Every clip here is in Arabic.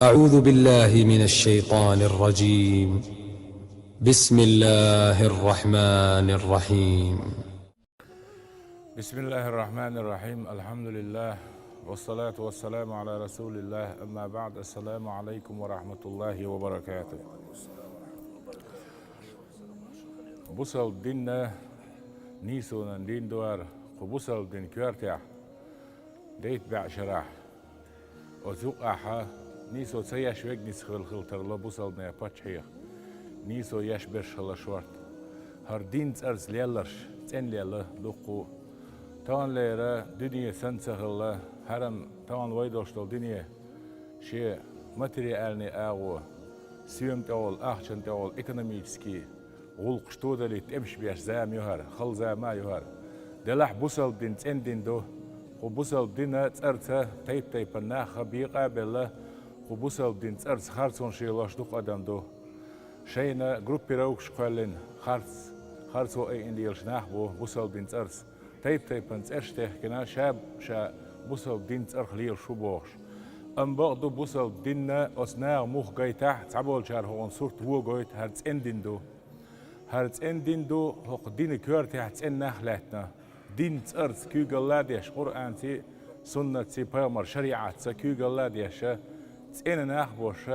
أعوذ بالله من الشيطان الرجيم. بسم الله الرحمن الرحيم. بسم الله الرحمن الرحيم. الحمد لله والصلاة والسلام على رسول الله. أما بعد، السلام عليكم ورحمة الله وبركاته. بوصل ديننا نيسونا دين دوار وبوصل دين كوارتع ديت بعشرة وزوقها نيسو تسياش ويجنس خلتر لبوصل نا باتشيا نيسو ياش برش هلا شورت هر دين ترز ليلرش تن ليلا لقو تان ليرة دنيا سنسة هلا هرم تان ويدوش دل دنيا شيء ماتريالني أو سيم تول أحسن تول إقتصادي غلق شتودلي تمش بيش زام يهار خل زام ما يهار دلح بوصل دين تن دين دو وبوصل دين ترتا تيب الناخ بيقابل وبوصل دين ترس خارصون شيء لاش دوق أدم دو شينا جروبي روكش قالين خارصو أي إنديلش ناخبو بوصل دين ترس تيب انت ارشته كنا شاب شا بوصل دين ترخ ليل شو بوش ام بعضو بوصل ديننا أصناع موخ جايته تعبول شهر هون صورت هو جايت هرت ان دين دو هق دين كورتي هرت ان نخلتنا دين ترس كي جلاديش قرآن تي سنة تي بامر شريعة تي كي جلاديش تين نخبوش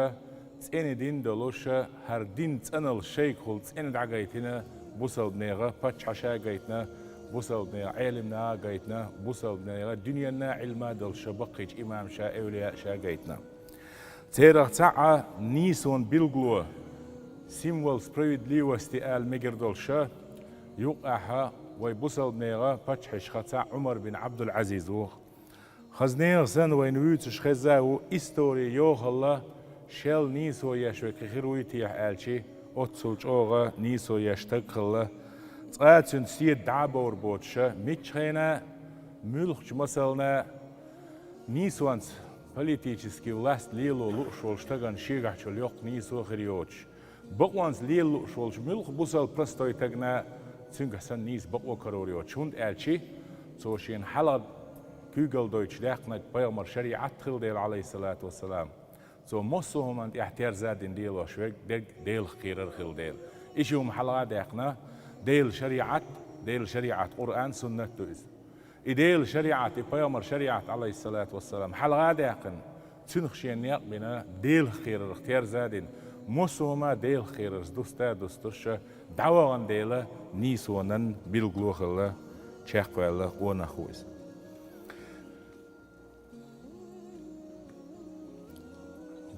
تين دين دلوش هر دين تنل شيء خل تين دعجيتنا بوصل نيغا بتش عشاء جايتنا بوصل نيغا علمنا جايتنا بوصل نيغا دنيانا علما دل شبقيج إمام شا أولياء شا جايتنا تيرا تعا نيسون بيلغلو سيمول سبريدليوستي آل ميجردول شا يوقعها ويبوصل نيغا بتشحش خطا عمر بن عبد العزيز خزنيغ سن وينويتش خزاو إستوري يوخ الله شل نيسو يشوي كخيرويتي آلشي أتسولج أوغا نيسو يشتغل تقاتن سيد دعبور بوتشا ميتشينا ملخش مثلنا نيسوانس политический власть лило лушол штаган шигачол ёк нисо хриоч бокванс лило шолж милх бусал простой тагна цунгасан нис бокво карорио чунд элчи цошин халад كوجل دويتش داخنك بيامر شريعة خلديل عليه الصلاة والسلام سو مصهم أنت احتيار زادين ديل وشوك ديل خير خلديل إيشهم حلقة داخنا ديل شريعة قرآن سنة تويز إديل شريعة بيامر شريعة عليه الصلاة والسلام حلقة داخن تنخشين يقبنا ديل خير اختيار زادين مصهم ديل خير دوستا دوسترش دعوان ديلا نيسونن بيلغلوخ الله تشاقوا الله ونخوز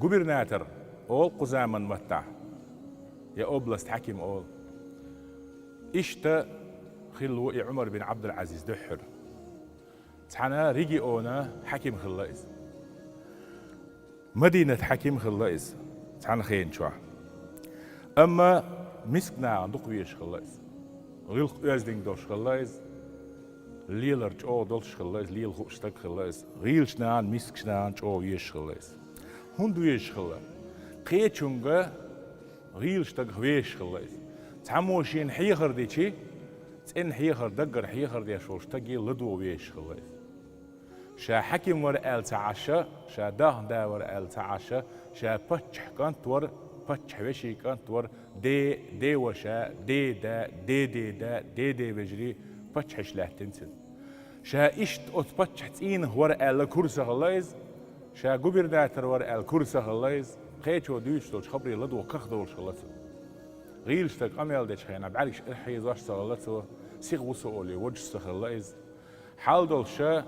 جوبرناتر أول قزامن متع يا أوبلست حكيم أول إشتا خلو عمر بن عبد العزيز دحر تحنا ريجي أونا حكيم خلاص مدينة حكيم خلاص تحنا خين شوا أما مسكنا عندك ويش خلاص غيل أزدين دوش خلاص ليلرج أو دولش خلاص ليل خوشتك خلاص غيلش نان مسكنا عن أو ويش خلاص هندو يشخلا قيتشونغا غيلشتاق هويش خلاص تعموشين حيخر ديشي تن حيخر دقر حيخر ديشوش تاقي لدو ويش خلاص شا حكيم ور آل تعشى شا دا ور آل تعشى شا بتش كانت ور بتش وشي كانت ور دي وشا دي بجري بتش حشلاه تنسل شا إشت أت بتش تين ور آل كرسة خلاص شا جوبرناتر ور الكرسة خلاص قيتشو دوش دوش خبري لدو كخدول خلاص غيلشتك أميل ديش خينا بعرفش إحيي زاش خلاص سيغ وسؤولي وجه خلاص حال دول شا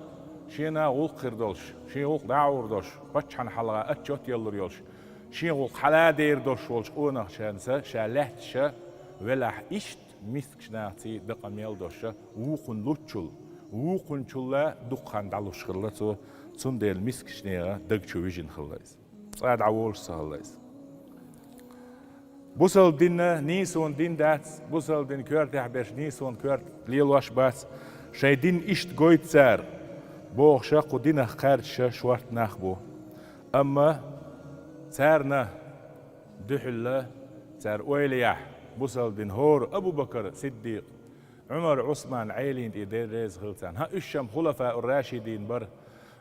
شينا غلق دولش شي غلق دعور دوش بتشان حلقة أتشوت يلور يولش شي غلق حلا دير دوش ولش أونا شانسا شا لحت شا ولاح إشت مسك شناتي دق أميل دوش ووقن لوتشل ووقن شلا دقان دالوش خلاص سندل مسك شنيرة دقشو ويجن خلاص صاد عوولش خلاص بوصل دينا نيسون دين دات بوصل دين كورت يحبش نيسون كورت ليلواش بات شي دين إشت جويت سار بوخ شاقو دينا خارج شوارت ناخبو أما سارنا دحلة سار ويليح بوصل دين هور أبو بكر صديق عمر عثمان عيلين إيدين ريز خلتان ها إشام خلفاء الراشدين بر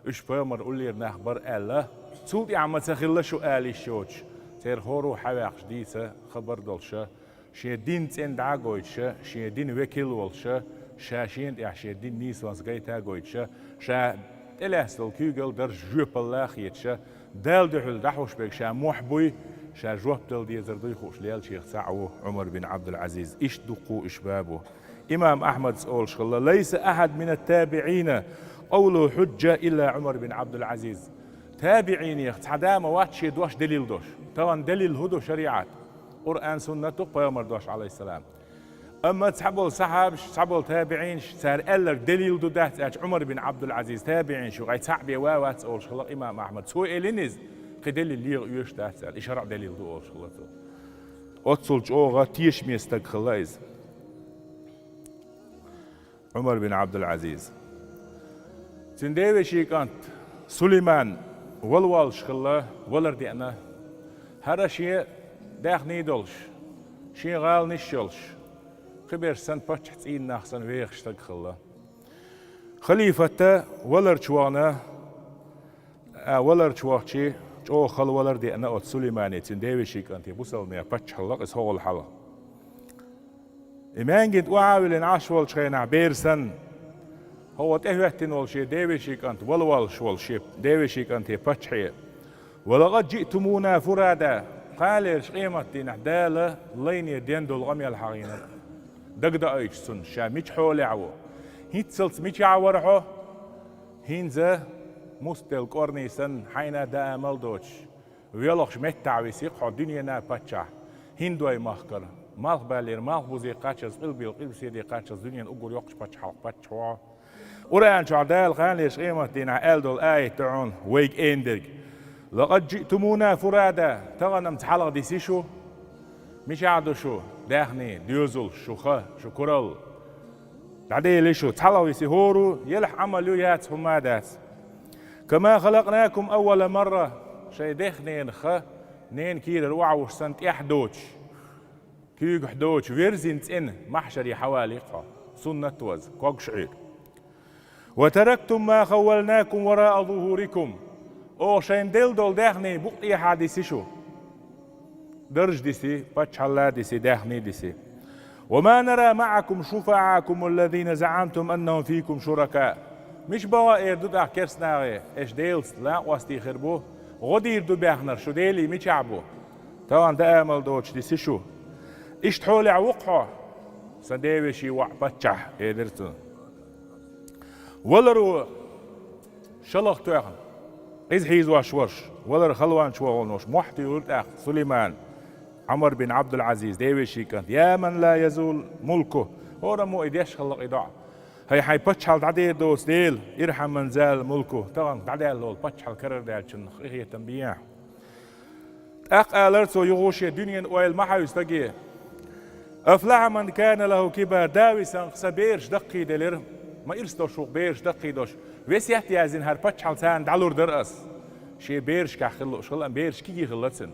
إش بامر أولير نخبر الله تسول يعمل تخيل شو آلي شوش تير هورو حواقش ديسة خبر دولشة شي دين تين دعاقويتشة شي دين وكيل والشة شاشين شي دين نيس وانسقاي تاقويتشة شا تلاسل كيوغل در جوب الله خيتشة دال دحول دحوش بيك شا محبوي شا جوب دل دي زردوي خوش ليال شيخ سعو عمر بن عبد العزيز إيش دقو إشبابه إمام أحمد سؤال شغله ليس أحد من التابعين قوله حجة إلا عمر بن عبد العزيز تابعين يخت حدام واتشي دوش دليل دوش طبعا دليل هدو شريعات قرآن سنة بيامر دوش عليه السلام أما تحبول صحاب تحبول تابعين صار قالك دليل دو دات عمر بن عبد العزيز تابعين شو غاي تعبي وات سؤال شغله إمام أحمد سو إلينيز قدليل اللي يوش دات إشارة دليل دو شغله أتصل جوغا تيش ميستك خلايز عمر بن عبد العزيز تنديوي شي كانت سليمان والوال شخلا ولر دينا هذا شيء داخ نيدولش شيء غال نشلش خبر سن باتش إين نحسن ويخشتك خلا خليفة ولر شوانا ولر شواشي جو خل ولر دينا أت سليماني تنديوي شي كانت يبوسل ميا باتش حلق إس هو الحلا إمان جد وعاول عشوال شينا بيرسن هو تهوهتن والشي ديوي شي كانت والوال شوال شيب ديوي شي كانت باتشحي ولقد جئتمونا فرادا قال إيش قيمة نحدالة لين يدين دول غمي الحقينة دقدا ايش سن شا ميش حول يعو هيت سلت ميش يعورحو هينزا مستل قرنيسن حينا دا امل دوش ويلوخش متعوي سيقحو دنيا نا باتشا هندوي مخكر مالخ بالير مالخ بوزي قاتشز قلب سيدي قاتشز دنيا نقول يوقش باتشحو قرآن شعدال قال ليش قيمة دينا ألدول آية تعون ويك إندرج لقد جئتمونا فرادا تغنم تحلق دي سيشو مش عادو شو داخني ديوزل شو كرل بعدين ليشو تحلق دي سيهورو يلح عمليات همادات كما خلقناكم أول مرة شي داخنين نين كير روعوش سنت إحدوش كيوك حدوش ويرزين تين محشري حوالي سنة وز كوك شعير وتركتم ما خولناكم وراء ظهوركم او شين دل دول داخني بقي حادثي شو درج ديسي باتش حلا ديسي داخني ديسي وما نرى معكم شفعاكم الذين زعمتم انهم فيكم شركاء مش بوائر دو دا كرسناغي ايش ديلس لا واستي خربو غدير دو باخنر شو ديلي مش عبو طبعا دا امل دوتش ديسي شو ايش تحولي عوقحو سنديوي شي وع باتشح ايدرتون ولرو شلخ توخن إذ هيز واشورش ولر خلوان شوالنوش محتي يرتاح سليمان عمر بن عبد العزيز ديوي شيكانت يا من لا يزول ملكه هو مو إديش خلق إداع هي باتشال تعدي دوس ديل يرحم من زال ملكه طبعا تعدي لول باتشال كرر دال شن هي تنبيه ألرتو يغوشي دنيا ويل ما حيستجي أفلح من كان له كبار داوي سانق بيرش دقي دلير ما إرستو شو بيرش دقي دوش ويسيات يازين هر باتشال سان دالور درس شي بيرش كخلو شغل بيرش كي خلتن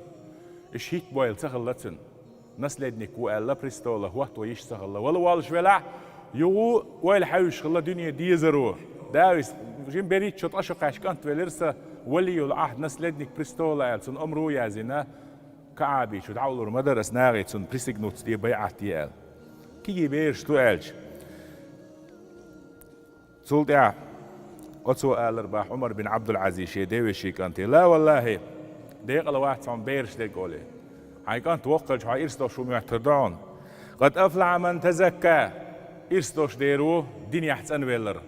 إيش هيك بويل تخلتن نسلدنك وألا بريستولا وقت ويش سخلا ولا والش ولا يو ويل حيوش خلا دنيا ديزرو داويس جيم بريت شو تأشق عش كانت ولرسا ولي العهد نسلدنك بريستولا سن أمرو يازينا كعبي شو تعولور مدرس ناغي سن بريستيغنوت دي بيعتيال كي بيرش تو ألش سولت أتسو الأرباح عمر بن عبد العزيز شي ديوي شي كانتي لا والله ديق الواحد عم بيرش ديق قولي هاي كانت توقج هاي إرستوش ومعتردون قد أفلع من تزكى إرستوش ديرو دنيا حتسن ويلر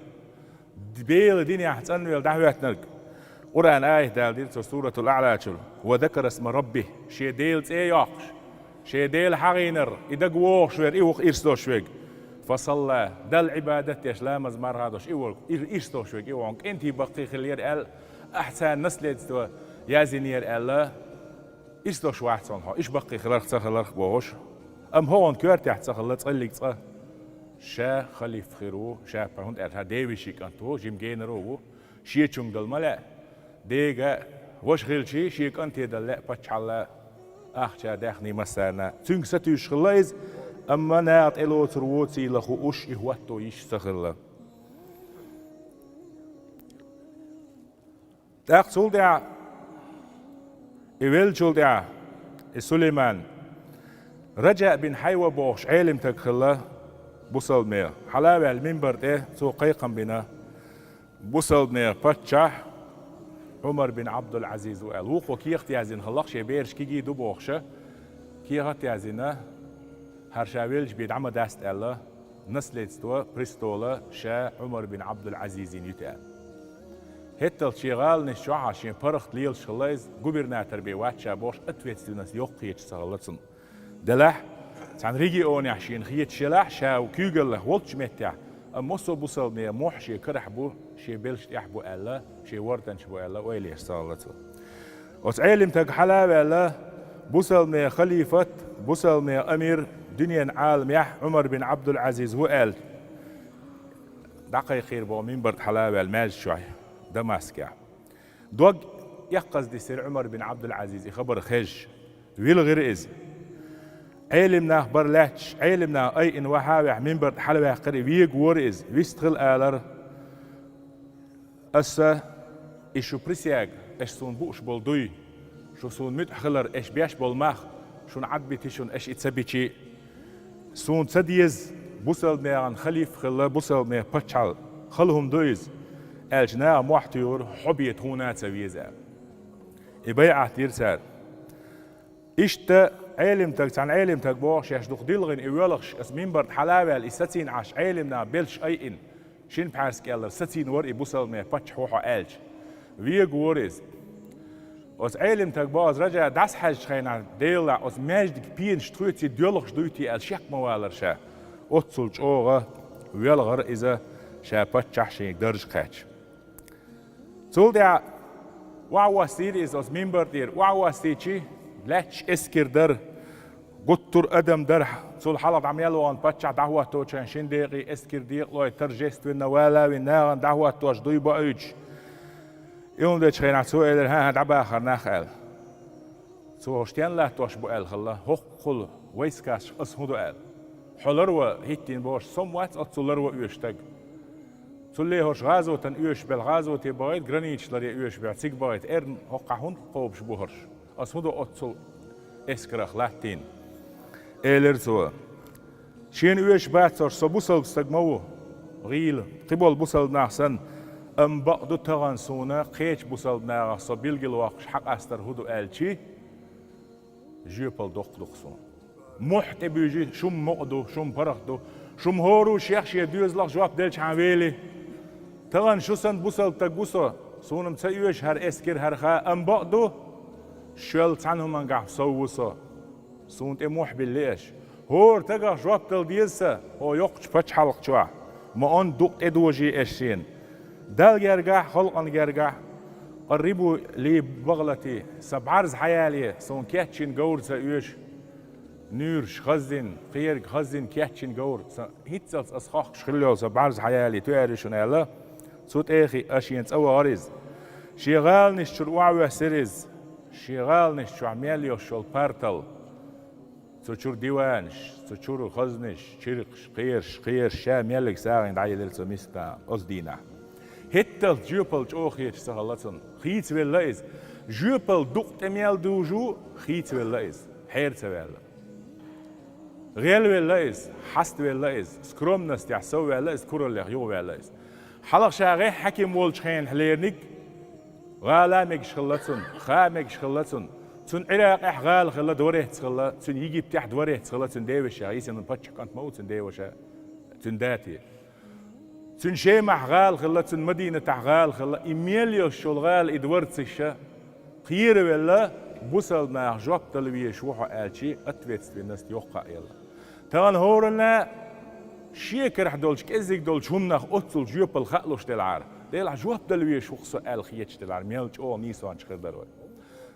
بيل دنيا حتسن ويل دعوات نلك قرآن آية دال ديرتو سورة الأعلى وذكر اسم ربه شي ديلت إيه ياقش شي ديل حغينر إدق ووخ شوير إيوخ إرستوش ويق فصلى دل عبادتي اش لا مزمار هذاش ايول ايستو شوي ايوانك انتي بقي خلير ال احسن نسلت يا زينير ال ايستو شو احسن ها ايش بقي خلر بوش ام هون كورتي احسن خلت تصلي شا خليف خيرو شا بهند ارها ديوي شي كانتو جيم جينرو شي تشون دل ملا ديغا وش غير شي كانتي دل باتشالا اخشا داخني مسانا تنك ستوش خلايز أما نات إلو تروتي لخو أش إهوتو يشتغل تأخذ دع إيويل جولدع سليمان رجع بن حيوة بوش عالم تكخلا بوصل مية حلاوة المنبر ده سو قيقم بنا بوصل مية فتشح عمر بن عبد العزيز وقال وقو كي اختيازين خلقش يبيرش كي جيدو بوخشة كي اختيازينا هرشاويلش بيدعم داست الله نسلتستو بريستولا شا عمر بن عبد العزيز يتقال هتل شغال نشوع عشان فرخت ليل شغلايز جوبرناتر بيواتشا بوش اتويتستونس يوقيتش سغلتسن دلح عن ريجي اوني عشان خيت شلاح شا وكيوغل له ولتش متع اموسو بوصل مية موح شي كرح بو شي بيلش يحبو الله شي وردنش بو الله ويليش سغلتسن وسعيلم تق حلاوة الله بوصل مية خليفة بوصل مية امير دنيا عالم يح عمر بن عبد العزيز وقال دقي خير بو منبر حلاوة الماج شوي دماسك دوق يقص دي سير عمر بن عبد العزيز يخبر خج ويل غير إز علمنا برلاتش علمنا أي إن وحاوي منبر حلاوة قريب ويق ورئز ويستغل آلر أسا إشو بريسياج إش سون بوش بولدوي شو سون متحخلر إش بياش بولماخ شون عدبتي شون إش إتسابيتي سون تديز بوصل ميان خليف خلا بوصل ميان باتشال خلهم دويز الجنا محتور حبيت هنا تسويزا يبيع تيرسال إشتا علم تك عن علم تك بوش يش دخديلغن إيولغش اسمين برد حلاوة الإستين عش علمنا بيلش أي إن شين بحرسك الله ستين ور يبوصل ميان باتش حوحا ألج ويق ورز os علم تك باز رجع داس حاج خينا ديلا os ماجدك بين شتروتي ديولغش دويتي الشيخ موالر شا أتصلج أوغا ويلغر إذا شا باتشح شيك درج قاتش تول دع وعواسير إز os منبر دير وعواسيتشي لاتش اسكر در قطر أدم در تول حلط عميلوان باتشح دعوة توشان شين ديقي اسكر ديق لوي ترجست والنوالا والناغن دعوة توش دوي بأيج يوم ده شيء نعسوه إلى ها دعبا آخر ناخل سو هشتين لا توش بقال خلا هقول ويسكاش أسهودو قال حلروا هيتين باش سموات أتصلروا يشتاق تولي هش غازو تنيوش بالغازو تبايد غرانيتش لري يوش بعتيك بايد إرن هقعهن قوبش بوهرش أسهودو أتصل إسكرخ لاتين إلرزوا شين يوش باتر سبوسل بستجموه غيل قبل بوسل نحسن بعض تغان سونا قيش بوصل ناغا صبيل جلواقش حق أستر هدو آلشي جيبال دوق سون محت بيجي شم مقدو شم برخدو شم هورو شيخ شي دوز لغ جواب دلش عويلي تغان شوسن بوصل تقبوصو سونم تسيوش هر اسكر هر خا بعضو شوال تعنهم انقع سووصو سونت موح بالليش هور تغا جواب دل ديسا هو يوقش بچ حلق شوا ما ان دوق ادوجي اشين دال جرجع خلقن جرجع قربوا لي بغلتي سبعرز حيالي سون كاتشين جور سايوش نورش خزن خير خزن كاتشين جور هيتسلس أسخاق شخلو سبعرز حيالي توارشون الله صوت أخي أشين تسوى غريز شغال نشتر وعوة سريز شغال نشتر عميليو شول بارتل تشور ديوانش تشور خزنش شرقش خيرش شام يلك ساعين دعي دلسو ميستا أصدينا هتل جوبل جوخيش سهلتن خيت ولايز جوبل دقت ميال دوجو خيت ولايز حير سوال غيل ولايز حست ولايز سكرومنس تحسو ولايز كورل يو ولايز حلق شاغي حكيم ولشخين حليرنيك غالامك شخلتن خامك شخلتن تون عراق احغال خلا دوريه تخلا تون يجي بتاع دوريه تخلا تون ديوش يسن باتش كانت موت تون ديوش تون داتي تون شيمح غال خلا تون مدينة غال خلا إيميليو شغال إدوارد سيشا خير ولا بوصل مع جواب تلويه شوحة آلشي أتويت في الناس يوقع يلا تان هورنا شيك رح دولش كزيك دولش هنخ أتصل جواب الخلوش تلعار ديل جواب تلويه شوخص آل خيتش تلعار ميلش أو نيسوان شخير دروي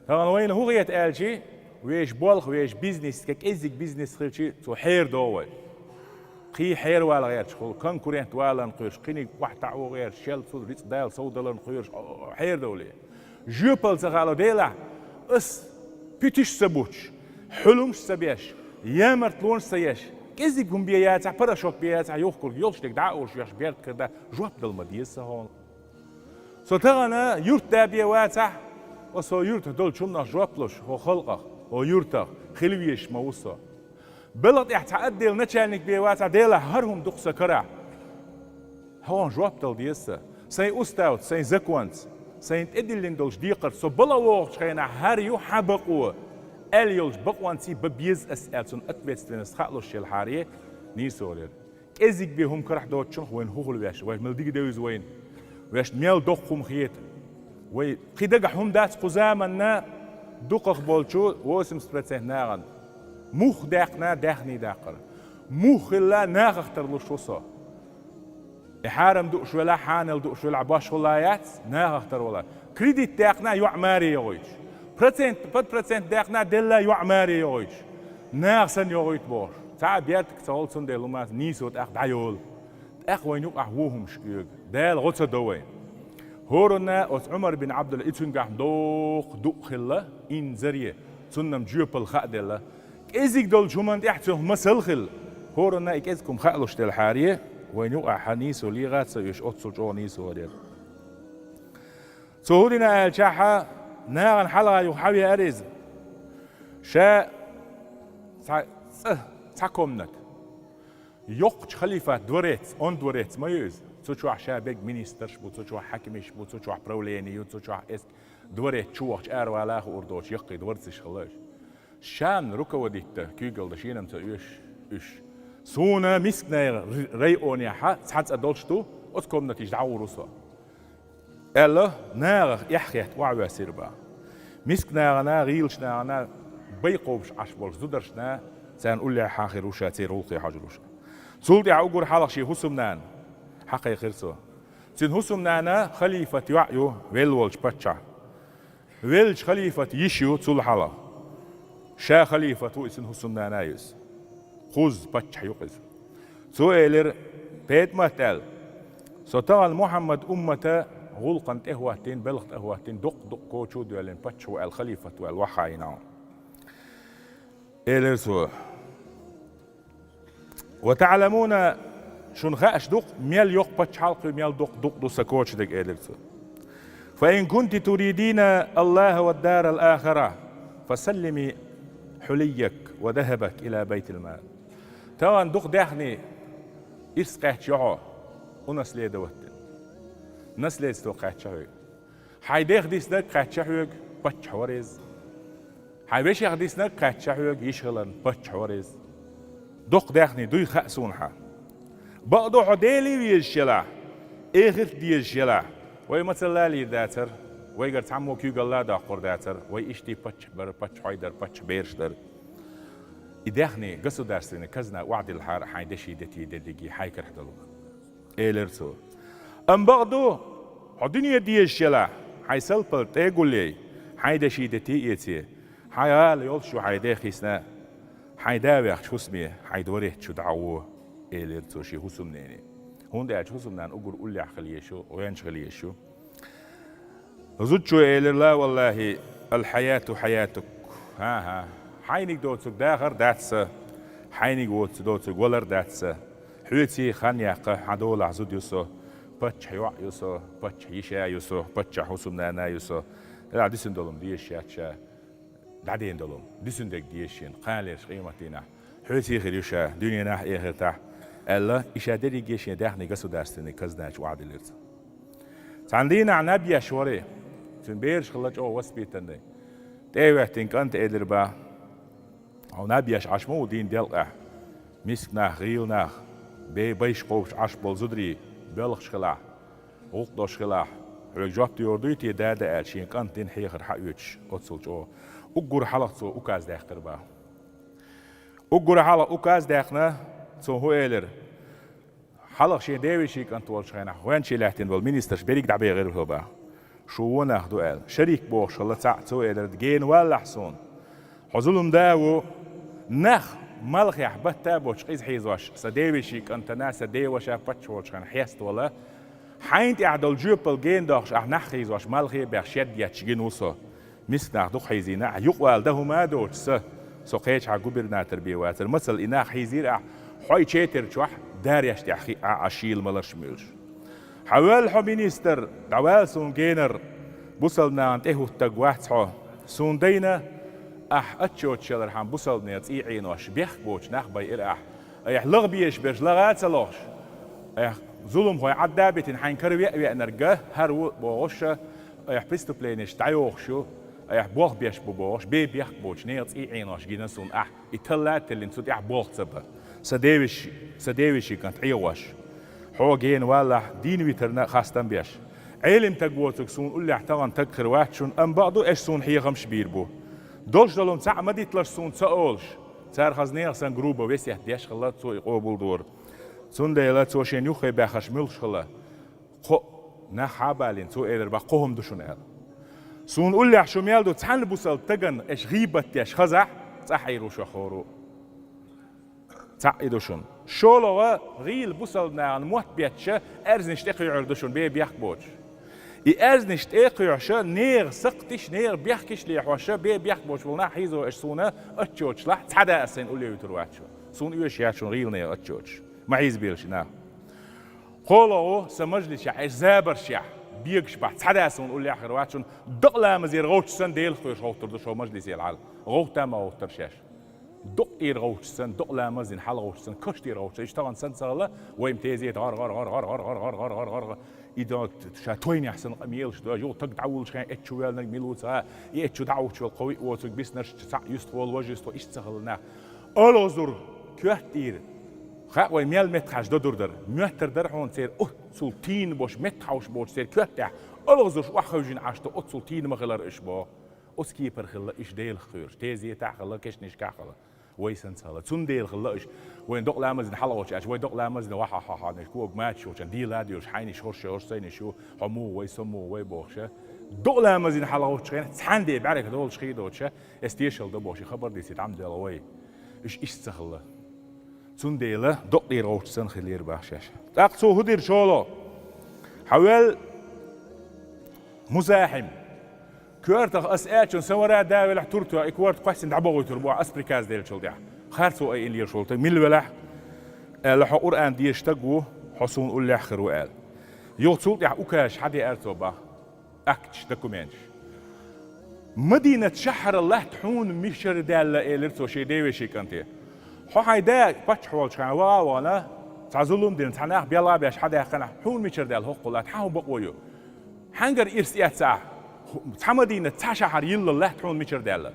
تان وين هو غيت آلشي ويش بالخ ويش بيزنس كزيك بيزنس خيرشي تو حير دوي قي حير ولا غير شغل كونكورنت ولا نقيرش قيني واحد تعو غير شيل صود ريت دايل صود ولا نقيرش حير دولي جوبل زغالو ديلا اس بيتش سبوتش حلمش سبيش يامرت لون سياش كزيك هم بيات براشوك بيات يوخكل يولش دك دعوش ياش بيرت كدا جوب دل مديسه هون سو تغنا يرت دابيه واتح وصو يورتا دول شمنا جوابلوش هو خلقه هو يورتا خلويش موصى بلد احتعدل نتشانك بيوات ديلا هرهم دق سكرع هون جوابتل ديسا سين أستاوت سين زكوانت سين إدلين دولش ديقر سو بلا وقت خينا هاريو حبقوا أليولش بقوانتي ببيز أسأل سن أكبت لنس خالوش الحارية نيسولير إزيك بيهم كرح دوت شنخ وين هو الويش وين ملديك دوز وين ويش ميل دقهم خيت وي قيدق هم داس قزامنا دقق بولشو واسم سبرتسه ناغن موخ داقنا داخني داقر موخ لا ناغختر لشوصا إحارم دوش ولا حانل دوش ولا عباش ولايات ناغختر ولا كريديت داقنا يعماري يغيش برسنت داقنا دلا يعماري يغيش ناغسن يغيت بوش تا بيرتك تولسن ديلو ماس نيسوت أخ دايول أخ وينوك أحوهم شكيوك دال غوتسا دوين هورنا أس عمر بن عبد الله إتشنجح دوق خلا إن زريه سنم جوبل خادلا إزيك دول جمانت إحتهم مسل خل هورنا إكزكم خالوش تل حارية وينوك أحنيس وليغات سيش أتصل جونيس ودير سهولنا الشاحة ناغن حلقة يحاوي أريز شاء تاكمنك يوقش خليفة دوريت أون دوريت ما يوز تشوح شابك مينسترش بو تشوح حكمش بو تشوح بروليني تشوح اسك دوريت تشوح أروالاخ وردوش يقي دورتش خلاش شان ركا وديت كيقل دشينا متأيش إيش سونا مسكنا ريئوني حا تحدث أدولشتو أتكم نتيجة عوروسا ألا ناغ يحكيت وعوا سيربا مسكنا غنا غيلشنا غنا بيقوبش عشبولش زودرشنا سنقول لها حاخر وشا تيروقي حاجروشا سولدي عوقور حالق شي هسمنان حقي خيرسو سين هسمنانا خليفة يعيو ويلولش باتشا ويلش خليفة يشيو تسول حالا شا خليفة تو اسن هسمنانا يس خوز باتشا يقز سو إيلر بيت مهتال سو تغل محمد أمتا غلقا تهواتين بلغت أهواتين دق كوشو دوالين باتشو الخليفة والوحاينا إيلر سو وتعلمون شون خاش دق ميل يوق باتش حلق ميل دق دوسا كوتش دق إيلرسو فإن كنت تريدين الله والدار الآخرة فسلمي حليك وذهبك إلى بيت المال تاوان دق داخني إسقاش يعو ونسلي دوتن نسلي استوقاش شهوك حيديخ ديسنك قاش شهوك باتش حوريز حيبيش يخديسنك قاش شهوك يشغلن باتش حوريز دق داخني دوي خأسونها بقدو حديلي ويشلا إخر ديشلا وي مثلا لي داتر وي قرت عمو كيو قلا داقور داتر وي إشتي باتش بر باتش حيدر باتش بيرش در إداخني قصو دارسين كزنا وعد الحار حيدشي دتي ددقي حيكر حدلو إيلرسو أم بقدو حديني ديشلا حيسلبل تيقول لي حيدشي دتي إيتي حيال يولشو حيداخيسنا حيداويخ شو اسمي حيدوريه شو دعوه إيلرسو شي هسمنيني هون داعش هسمنان أقول قولي عخليشو وينش خليشو زوجو إيلر لا والله الحياة حياتك ها حينك دوتسك داخر داتسا حينك دوتسك ولر داتسا حوتي خانياقة حدول عزود يوسو باتش حيوع يوسو باتش يشا يوسو باتش هسمنانا يوسو لا ديسن دولم ديشاتشا دعدين دولم ديسن دك ديشين قاليش قيمتنا حوتي خريوشا دنيا ناح إيه تاح الله إشادري جيش يداخني قصو دارستني كزناش وعد الإرث تعندينا عن نبيا شوري تنبيرش خلاج أو وسبيتني تيوهتين كانت إدربا أو نبياش عشمو دين دلقة مسكنا غيلنا بيش قوش عشبول زدري بلغش خلاح غلطوش خلاح حلق جوابتي يوردويتي دادا ألشين كانت دين حيخر حقيوش أتصلج أو أقور حلقتو أكاز داختر با أقور حلق أكاز داخنا سو هو إيلر حلق شي داوي شي كانت والش خينا وين شي لاحتين والمينيسترش بريك دعبي غير هو با شو وناخدو قال شريك بوش الله تعتو إيلر دجين ولا حصون حزولهم داو نخ ملخ يحبت تابوش قيز حيزوش سداوي شي كانت ناس داوي شافبتش والش خينا حيست ولا حينت اعدل جوبل جين داخش نخ حيزوش ملخي بخشد ياتشجين وصو مسنا دخ حيزينا يقوال ده ما دوش سو قيش ع جوبرناتر بيواتر مثل إناخ حيزير حوي تشيتر شوح دار يشتي عشيل ملرش ميلش حوال حو مينيستر دعوال سون جينر بوصلنا عند هوتك واحد سون دينا أتشوت شلر حام بوصلنا عين واش بيخ بوش نخ باي إرح لغبيش بيش لغات سلاش ظلم هو عدابة حين كروي نرجع هرو بوش بيستوبلينش تعيوخشو بوخ بيش بوش بيخ بوش نيت عين واش جينا سون يطلعت اللي نسود بوخ تبه سديوشي كانت عيواش هو جين ولا دين ويترنا خاستن بيش علم تجوتك سون قول لي احترم تكر واحد شون ام بعضو ايش سون هي غمش بيربو دولش دلهم ساعة ما ديتلش سون سأولش صار خزنير سان جروبه ويس يحتيش خلات سو يقوبل دور سون ديلات سو شين يخي بخش ملش خلا خو نحابالين سو ايدر بقوهم دشون ال سون قول لي شو ميالدو تحل بوصل تجن ايش غيبت ياش خزح صحيرو شخورو تعيدوشون شولوا غيل بوصلنا عن موت بيتشا ارز نشتاق يعردوشون بيخ بوش ارز نشتاق يعشا نير سقتش نير بيحكش لي حواشا بيخ بوش ولنا حيزو اش سونا اتشوش لا تحدا اسين قول لي يترواتشو سون يوش ياتشون غيل نير اتشوش ما عيز بيلش نا قولوا سمجلي شح اش زابر شح بيكش بح تحدا اسين قول لي اخر واتشون دقلا مزير غوتش سن ديل خوش غوتر دوشو مجلس العال غوتا ما غوتر شاش دق روتشسن دق لامزين حل روتشسن كشتي روتش اشتغل سن صار ويم تيزي غار غار غار غار غار غار غار غار غار غار إذا شاتوين يحسن قميلش ده جو تق دعول شيء اتشوال نج ميلوتها يتشو دعوت شو القوي وتق بس نرش تسع يستوال وجست وإيش تخلنا ألوزر كهتير خا ويميل متخش ده دردر مهتر در هون سير سلطين باش متخوش باش سير كهتع ألوزر شو أخرجين عشتو سلطين مغلر إشباه أسكيبر خلا إيش ديل خير تيزي تاع خلا كش نش كخلا ويسن صلا تون ديل خلا إيش وين دق لامز نحلوش أش وين دق لامز نوحى حا نشكوك ماتش وش ديل هادي وش حيني شورش سين شو حمو ويسمو ويبوخشة دق لامز نحلوش خين تحندي بعرك دول شخي دوتشة استيشل دبوشي خبر دي سيت عمد لوي إيش تخلا تون ديله دق دير روش سن خلير بخشش تقصو هدير شولو حوال مزاحم كورتخ أسئلة سوارا داول حتورتو إكوارت قاسين دعبوي تربوا أسبريكاز ديل شول ده خارسو أي إلير شولته من الولاح لحقور أن ديشتجو حصون قول لآخر وقال يوصل يا أوكاش حدي أرتوبا أكتش دكومنش مدينة شحر الله تحون مشر دال إليرتو شيء ديوي شيء كنتي حاي دا بتش حول شان وانا تعزلهم دين تناخ بيلا بيش حدا خنا حون مشر دال هقولات حاو بقويو حنجر إرسيات ساعة تحمدين تشحر يلا الله تحون مشر دال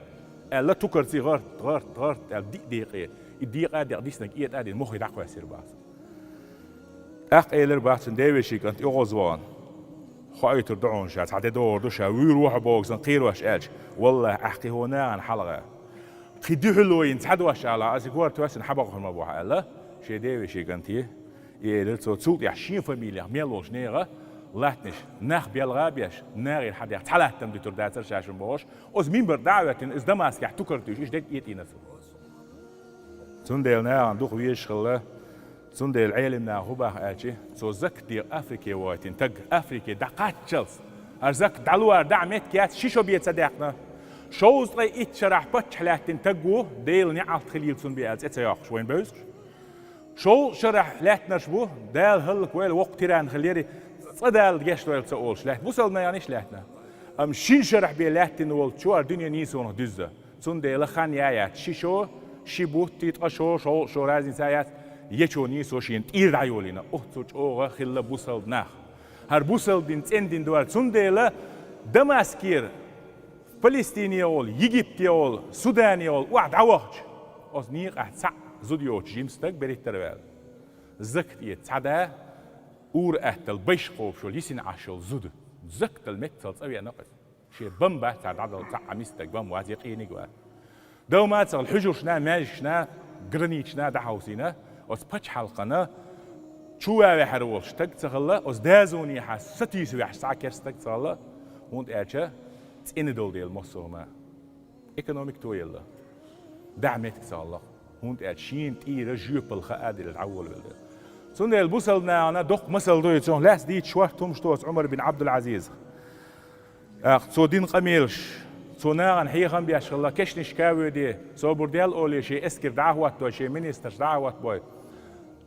لا تكرسي غرت دقيقة الدقيقة دي قديسنا إيد أدي المخ يدعوا يصير باس إيلر باس ديوي شيء كنت يغزوان خايتر دعون شات حتى دوشا ويروح بوكس نقير واش ألش والله أحكي هنا عن حلقة خديه لوين تحدوش على أسيكور تواسن حبقه المبوحة لا شيء ديوي شيء كنتي إيلر تصوت يحشين فاميليا ميلوش نيرة لاتنش ناخ بيالغابيش ناري حد يحتلات تم دكتور داتر شاشن بوش أز مين بردعوة إز دماسك يحتكرتوش إيش دك يتينس تندل نار عندوخ ويش خلا تندل علم نار هو باه أشي سو زك دير أفريقيا واتين تج أفريقيا دقات شلس أرزك دلوار دعمت كيات شيشو بيت صدقنا شوز رأي إتشرح بتحلاتين تجو ديل نعال خليل سن بيات إتسياق شوين بيوز شو شرح لاتنا شبوه دال هلك ويل وقت تيران خليري صدال جيش ويل تقولش لا بوصلنا يعني إيش لاتنا أم شين شرح بيلاتين وول شو الدنيا نيسون دزة تندل خان يايات شيشو شيبوت تيتقشو شو رازين سايات يشو نيسو شين إير عيولينا أختوش أوغا خلا بوصل ناخ هر بوصل دين تندين دوار تندل دماسكير فلسطينيول يجيبتيول سودانيول وعد عوهج أصنيق أحتسع زوديوش جيمستك بريت تروال زكت يتسعدا اور أهتل بيش خوف شو ليسين عشل زود زكت المكتل تسوي نقص شي بمبا تعد عدل تاع ميستك بم وازي قيني قوال دوما تسال الحجر شنا ماجشنا جرنيت شنا دحوسينا أس بتش حلقنا شو هحرول شتك تغلا أس دازوني حستي سوي حسا كرستك تغلا وانت أشة تين دول ديال مصوما إيكونوميك تويلا دعمتك تغلا وانت أشين تيرا جوبل خادر العول بالله سند البوصلنا أنا دق مسل دويتون لاس ديت شوارتهم شتوس عمر بن عبد العزيز سو دين قميلش سو ناغن حيخن بياش الله كش نشكاوي دي سو برديال أولي شي اسكر دعوات دوي شي منيستر دعوات بوي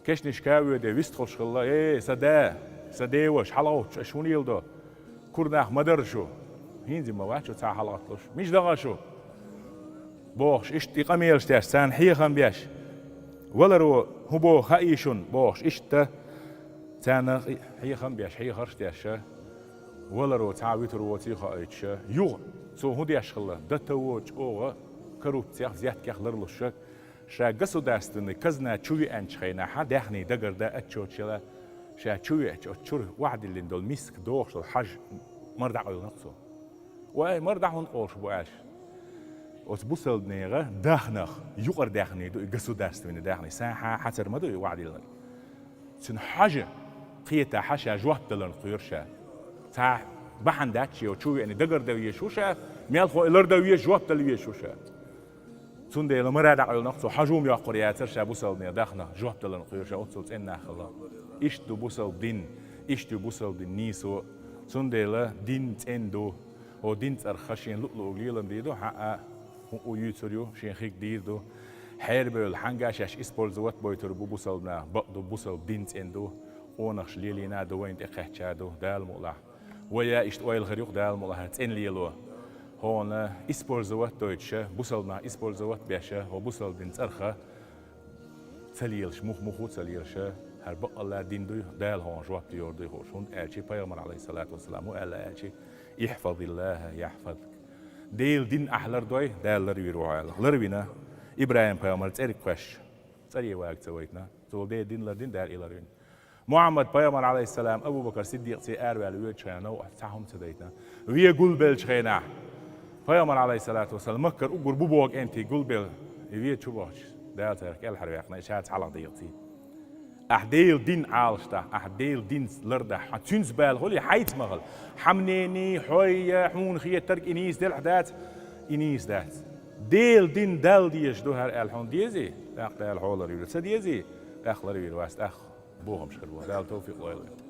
كش نشكاوي دي ويستخلش الله إيه سدا سداوش حلاوش شون يلدو كورناخ مدرشو هين زي ما واحد شو تاع حلقتلوش مش دغا شو بوخش إشتي قميلش تاش سان حيخم بيش ولا رو هو بو خايشون بوخش إشتا تانا حيخم بيش حيخرش تاش ولا رو تعويت روتي خايتش يو سو هو ديش خلا دتوج أوغا كروبتيخ زياد كيخ لرلوشك شا قصو داستن كزنا تشوي أنش خينا حد يخني دقر دا أتشوتشلا شا تشوي أتشور واحد اللي دول مسك دوخش الحج مرضع على نقصه واي مرضع هون قوش بواش وتبصل نيغا داخنخ يقر داخني دو قصو داستن داخني ساحة حتر ما دو واحد اللي سن حاجة قيتا حشا جوات دلن قيرشا تا بحن داتشي وتشوي يعني دقر دا ويشوشا ميالخو إلر دا ويشوات دل ويشوشا سندي لما راد على نقصه حجوم يا قرياتر شا بوصل نيا داخنا جوات دلن قيرشا وتصل إننا خلا إيش دو بوصل دين إيش دو بوصل دين نيسو سندي لا دين تندو هو دين ترخشين لطلو قليلا ديدو حقا هو يوتريو شين خيك ديدو حرب الحنجا شاش إسبول زوات بويتر بوصلنا بقدو بوصل دين تندو ونخش ليلينا دوين تقحشادو دال مولع ويا إشت ويل غريق دال مولع تن ليلو هون إسبول زوات دويتشا بوصلنا إسبول زوات بيشا هو بوصل دين ترخا تليلش مخ تليلش هرب الله دين دو دال هون جوات يوردي خوش هون ألشي بيغمر عليه الصلاة والسلام وقال ألشي يحفظ الله يحفظك ديل دين أحلر دوي دال لروي روعال لروينا إبراهيم بيغمر تسألك كوش تسألي واقع سويتنا تقول دي دين لردين دال إلروين محمد بيغمر عليه السلام أبو بكر صديق سي أروال ويد شينا وتعهم سديتنا ويقول بيل شينا بيغمر عليه الصلاة والسلام مكر أقر بوبوك أنتي قول بيل يويد شو بوش دال ترك الحريقنا إشهاد على ضيقتي أحديل دين عالشتا أحديل دين لرده حتشنز بال هولي حيت مغل حمنيني حوية حون خيه ترك إنيس ديل حدات إنيس دات ديل دين دال ديش دو هر الحون ديزي أخ دال حولر يورد سديزي أخ لر يورد واست أخ بوهم شخر بوه دال توفيق ويلي